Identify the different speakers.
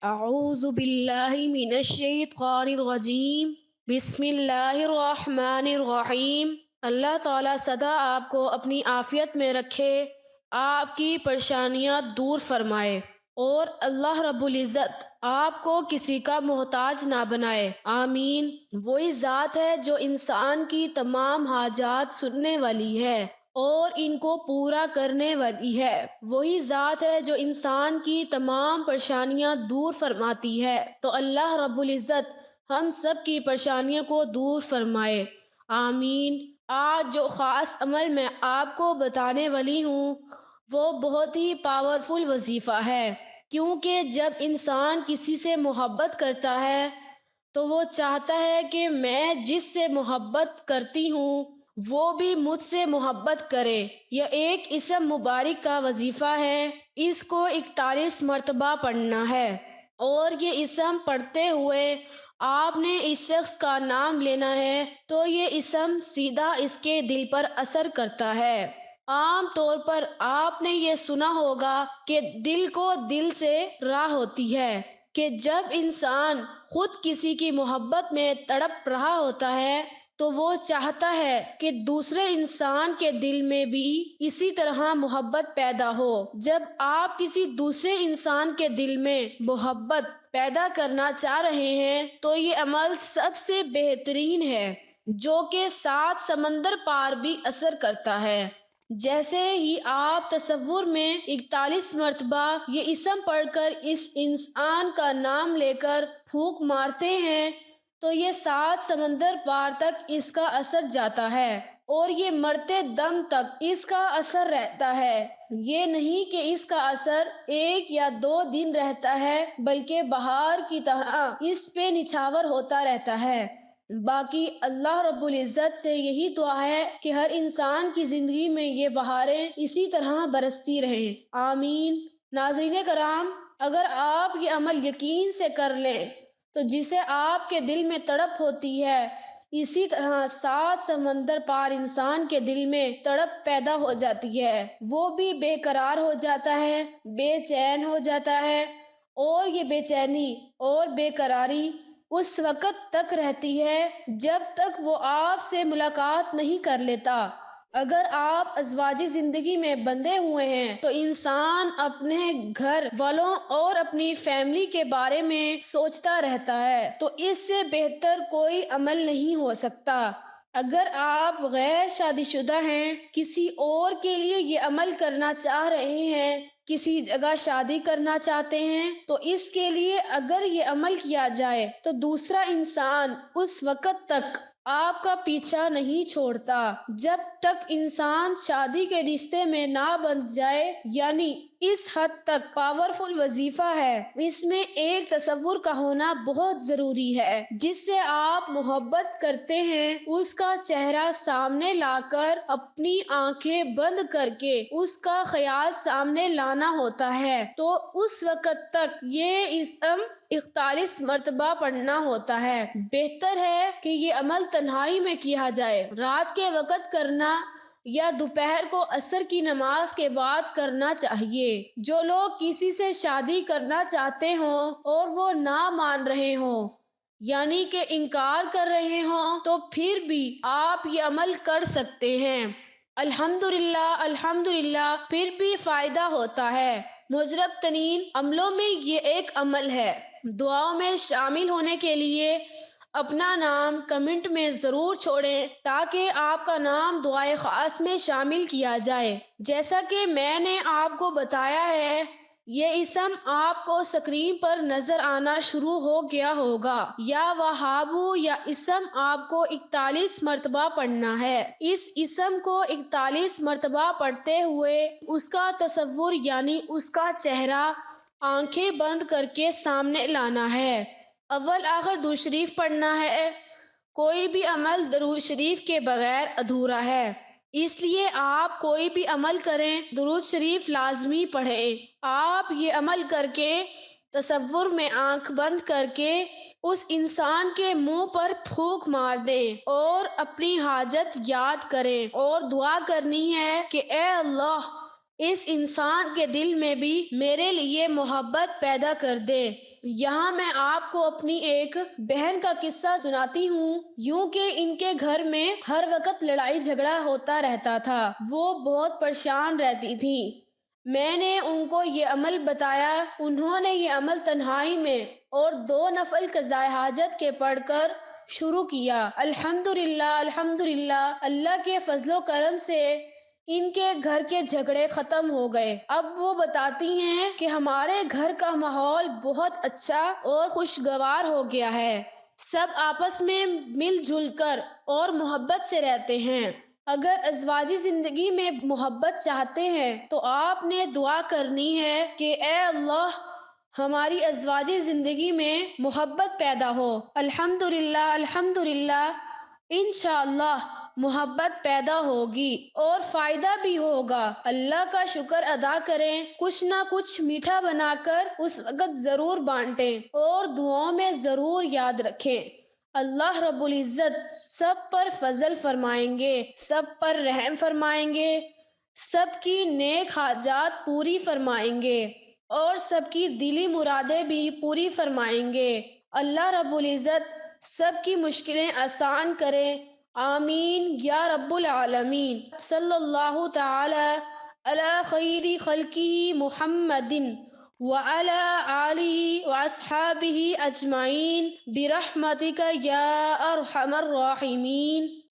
Speaker 1: اعوذ باللہ من الشیطان الرجیم، بسم اللہ الرحمن الرحیم۔ اللہ تعالیٰ سدا آپ کو اپنی عافیت میں رکھے، آپ کی پریشانیاں دور فرمائے، اور اللہ رب العزت آپ کو کسی کا محتاج نہ بنائے، آمین۔ وہی ذات ہے جو انسان کی تمام حاجات سننے والی ہے اور ان کو پورا کرنے والی ہے۔ وہی ذات ہے جو انسان کی تمام پریشانیاں دور فرماتی ہے۔ تو اللہ رب العزت ہم سب کی پریشانیوں کو دور فرمائے، آمین۔ آج جو خاص عمل میں آپ کو بتانے والی ہوں وہ بہت ہی پاورفل وظیفہ ہے، کیونکہ جب انسان کسی سے محبت کرتا ہے تو وہ چاہتا ہے کہ میں جس سے محبت کرتی ہوں وہ بھی مجھ سے محبت کرے۔ یہ ایک اسم مبارک کا وظیفہ ہے، اس کو 41 مرتبہ پڑھنا ہے، اور یہ اسم پڑھتے ہوئے آپ نے اس شخص کا نام لینا ہے تو یہ اسم سیدھا اس کے دل پر اثر کرتا ہے۔ عام طور پر آپ نے یہ سنا ہوگا کہ دل کو دل سے راہ ہوتی ہے، کہ جب انسان خود کسی کی محبت میں تڑپ رہا ہوتا ہے تو وہ چاہتا ہے کہ دوسرے انسان کے دل میں بھی اسی طرح محبت پیدا ہو۔ جب آپ کسی دوسرے انسان کے دل میں محبت پیدا کرنا چاہ رہے ہیں تو یہ عمل سب سے بہترین ہے، جو کہ 7 سمندر پار بھی اثر کرتا ہے۔ جیسے ہی آپ تصور میں 41 مرتبہ یہ اسم پڑھ کر اس انسان کا نام لے کر پھونک مارتے ہیں تو یہ 7 سمندر پار تک اس کا اثر جاتا ہے، اور یہ مرتے دم تک اس کا اثر رہتا ہے۔ یہ نہیں کہ اس کا اثر 1 یا 2 دن رہتا ہے، بلکہ بہار کی طرح اس پہ نچھاور ہوتا رہتا ہے۔ باقی اللہ رب العزت سے یہی دعا ہے کہ ہر انسان کی زندگی میں یہ بہاریں اسی طرح برستی رہیں، آمین۔ ناظرین کرام، اگر آپ یہ عمل یقین سے کر لیں تو جسے آپ کے دل میں تڑپ ہوتی ہے اسی طرح 7 سمندر پار انسان کے دل میں تڑپ پیدا ہو جاتی ہے، وہ بھی بے قرار ہو جاتا ہے، بے چین ہو جاتا ہے، اور یہ بے چینی اور بے قراری اس وقت تک رہتی ہے جب تک وہ آپ سے ملاقات نہیں کر لیتا۔ اگر آپ ازواجی زندگی میں بندھے ہوئے ہیں تو انسان اپنے گھر والوں اور اپنی فیملی کے بارے میں سوچتا رہتا ہے، تو اس سے بہتر کوئی عمل نہیں ہو سکتا۔ اگر آپ غیر شادی شدہ ہیں، کسی اور کے لیے یہ عمل کرنا چاہ رہے ہیں، کسی جگہ شادی کرنا چاہتے ہیں، تو اس کے لیے اگر یہ عمل کیا جائے تو دوسرا انسان اس وقت تک آپ کا پیچھا نہیں چھوڑتا جب تک انسان شادی کے رشتے میں نہ بندھ جائے، یعنی اس حد تک پاورفل وظیفہ ہے۔ اس میں ایک تصور کا ہونا بہت ضروری ہے، جس سے آپ محبت کرتے ہیں اس کا چہرہ سامنے لا کر اپنی آنکھیں بند کر کے اس کا خیال سامنے لانا ہوتا ہے، تو اس وقت تک یہ اسم 41 مرتبہ پڑھنا ہوتا ہے۔ بہتر ہے کہ یہ عمل تنہائی میں کیا جائے، رات کے وقت کرنا یا دوپہر کو عصر کی نماز کے بعد کرنا چاہیے۔ جو لوگ کسی سے شادی کرنا چاہتے ہوں اور وہ نہ مان رہے ہوں، یعنی کہ انکار کر رہے ہوں، تو پھر بھی آپ یہ عمل کر سکتے ہیں۔ الحمدللہ الحمدللہ، پھر بھی فائدہ ہوتا ہے۔ مجرب ترین عملوں میں یہ ایک عمل ہے۔ دعاؤں میں شامل ہونے کے لیے اپنا نام کمنٹ میں ضرور چھوڑیں تاکہ آپ کا نام دعائے خاص میں شامل کیا جائے۔ جیسا کہ میں نے آپ کو بتایا ہے، یہ اسم آپ کو اسکرین پر نظر آنا شروع ہو گیا ہوگا۔ یا وہابو یا اسم آپ کو 41 مرتبہ پڑھنا ہے۔ اس اسم کو 41 مرتبہ پڑھتے ہوئے اس کا تصور یعنی اس کا چہرہ آنکھیں بند کر کے سامنے لانا ہے۔ اول آخر درود شریف پڑھنا ہے۔ کوئی بھی عمل درود شریف کے بغیر ادھورا ہے، اس لیے آپ کوئی بھی عمل کریں درود شریف لازمی پڑھیں۔ آپ یہ عمل کر کے تصور میں آنکھ بند کر کے اس انسان کے منہ پر پھونک مار دیں اور اپنی حاجت یاد کریں اور دعا کرنی ہے کہ اے اللہ، اس انسان کے دل میں بھی میرے لیے محبت پیدا کر دے۔ یہاں میں آپ کو اپنی ایک بہن کا قصہ سناتی ہوں۔ یوں کہ ان کے گھر میں ہر وقت لڑائی جھگڑا ہوتا رہتا تھا۔ وہ بہت پریشان رہتی تھی۔ میں نے ان کو یہ عمل بتایا۔ انہوں نے یہ عمل تنہائی میں اور 2 نفل قضائے حاجت کے پڑھ کر شروع کیا۔ الحمدللہ الحمدللہ، اللہ کے فضل و کرم سے ان کے گھر کے جھگڑے ختم ہو گئے۔ اب وہ بتاتی ہیں کہ ہمارے گھر کا ماحول بہت اچھا اور خوشگوار ہو گیا ہے۔ سب آپس میں مل جل کر اور محبت سے رہتے ہیں۔ اگر ازواجی زندگی میں محبت چاہتے ہیں تو آپ نے دعا کرنی ہے کہ اے اللہ ہماری ازواجی زندگی میں محبت پیدا ہو۔ الحمدللہ الحمدللہ، انشاءاللہ محبت پیدا ہوگی اور فائدہ بھی ہوگا۔ اللہ کا شکر ادا کریں، کچھ نہ کچھ میٹھا بنا کر اس وقت ضرور بانٹیں اور دعاؤں میں ضرور یاد رکھیں۔ اللہ رب العزت سب پر فضل فرمائیں گے، سب پر رحم فرمائیں گے، سب کی نیک حاجات پوری فرمائیں گے اور سب کی دلی مرادیں بھی پوری فرمائیں گے۔ اللہ رب العزت سب کی مشکلیں آسان کرے، آمین یا رب العالمین۔ صلی اللہ تعالی علی خیر خلقہ محمد وعلی آلہ واصحابہ اجمعین برحمتک یا ارحم الراحمین۔